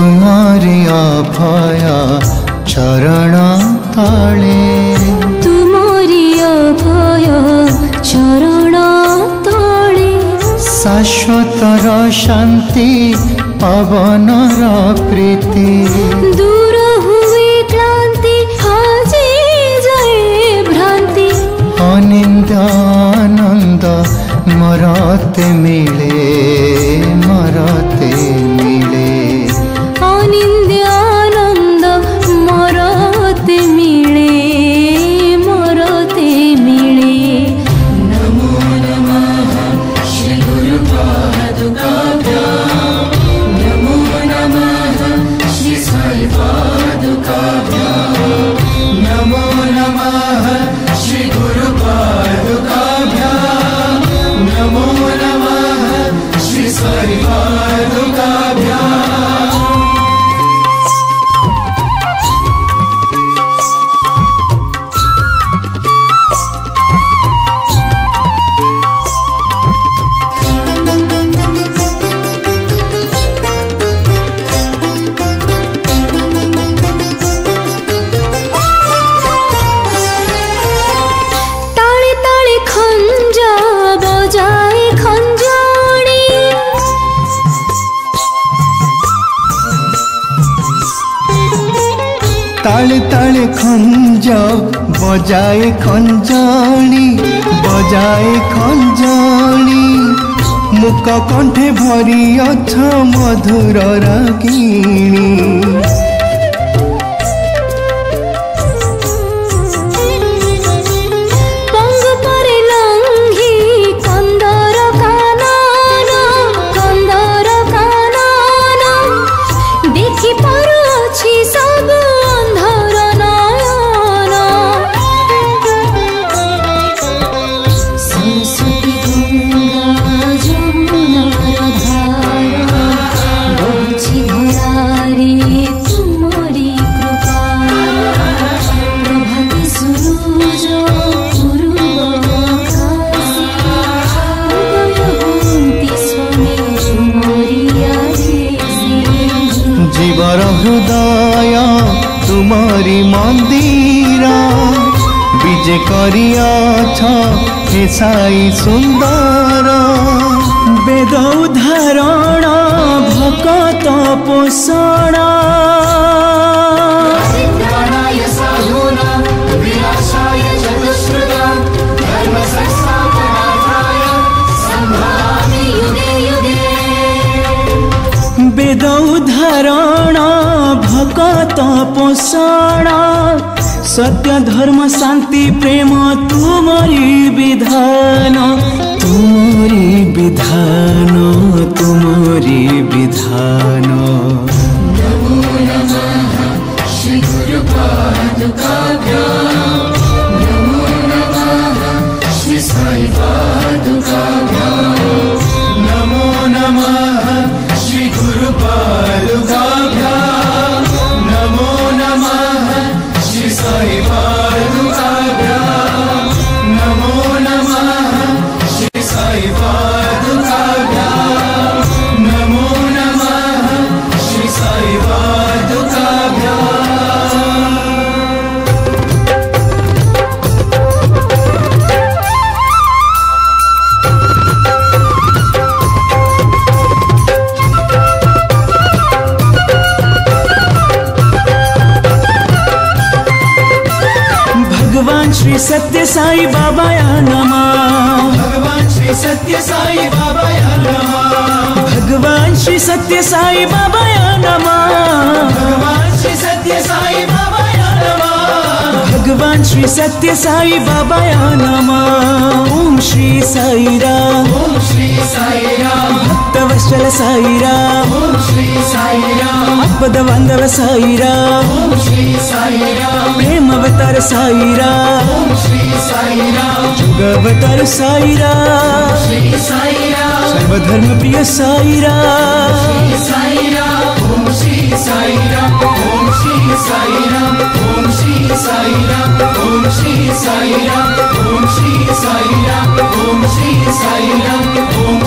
तुमरी अभय चरण तले तुमरी अभय चरण तले शाश्वतर शांति पवनर प्रीति दूर हुए क्लांति हाजे जाए भ्रांति अनिंद आनंद मरते मिले मरते मिले अनिंद आनंद मरते मिले मरते मिले। नमो नमः श्री गुरु पादुकाभ्यां नमो नमः श्री साई पादुकाभ्यां नमो नमः श्री गुरु पादुकाभ्यां नमो नमः श्री साई पादुकाभ्यां। ताले ताले खंजा बजाए खंजोड़ी ताले ताले खंज बजाए खंजणी बजाए खंजणी मुक कंठे भरी अछ मधुर रागिणी पंग परे लंघी कंदर कानन देखि पारुछि सब अंधर नयन सरस्वती गंगा जमुनार धारा बहछि धारे तुमरी कृपा प्रभाते सूरज पूर्व आकाशे उदय स्वामी तुमरी आदेशे जीवर हृदय तुमरी मंदिर विजे करियाछ हे साई सुंदर वेद उदाहरण भकत पोषण सिद्धाणाय साधूनां विनाशाय चतुष्कृतां धर्म संस्थापनार्थाय संभवामि युगे युगे। वेद उदाहरण भकत पोषण सत्य धर्म शांति प्रेम तुमरी विधान तुमरी विधान तुमरी विधान। नमो नमः श्री गुरु पादुकाभ्यां नमो नमः श्री साई पादुकाभ्यां नमो नमः श्री गुरु पादुकाभ्यां नमो नमः श्री साई पादुकाभ्यां नमो नमः श्री साई पादुकाभ्यां नमो नमः श्री साई पादुकाभ्यां। भगवान श्री सत्य साई बाबा नमः भगवान श्री सत्य साई बाबा नमः भगवान श्री सत्य साई बाबा नमः भगवान श्री सत्य साई बाबा नमः भगवान श्री सत्य साई बाबा नमः। ओम श्री साई राम ओम श्री साई राम भक्तवत्सल साई राम ओम श्री साई राम आपद बांधव साई राम ओम श्री साई राम प्रेम अवतार साई राम ओम श्री साई राम जुग अवतार साई राम श्री साई राम सर्वधर्म प्रिय साई राम श्री साई राम ओम श्री साई राम ओम श्री साई राम ओम श्री साई राम ओम श्री साई राम ओम श्री साई राम ओम श्री साई राम ओम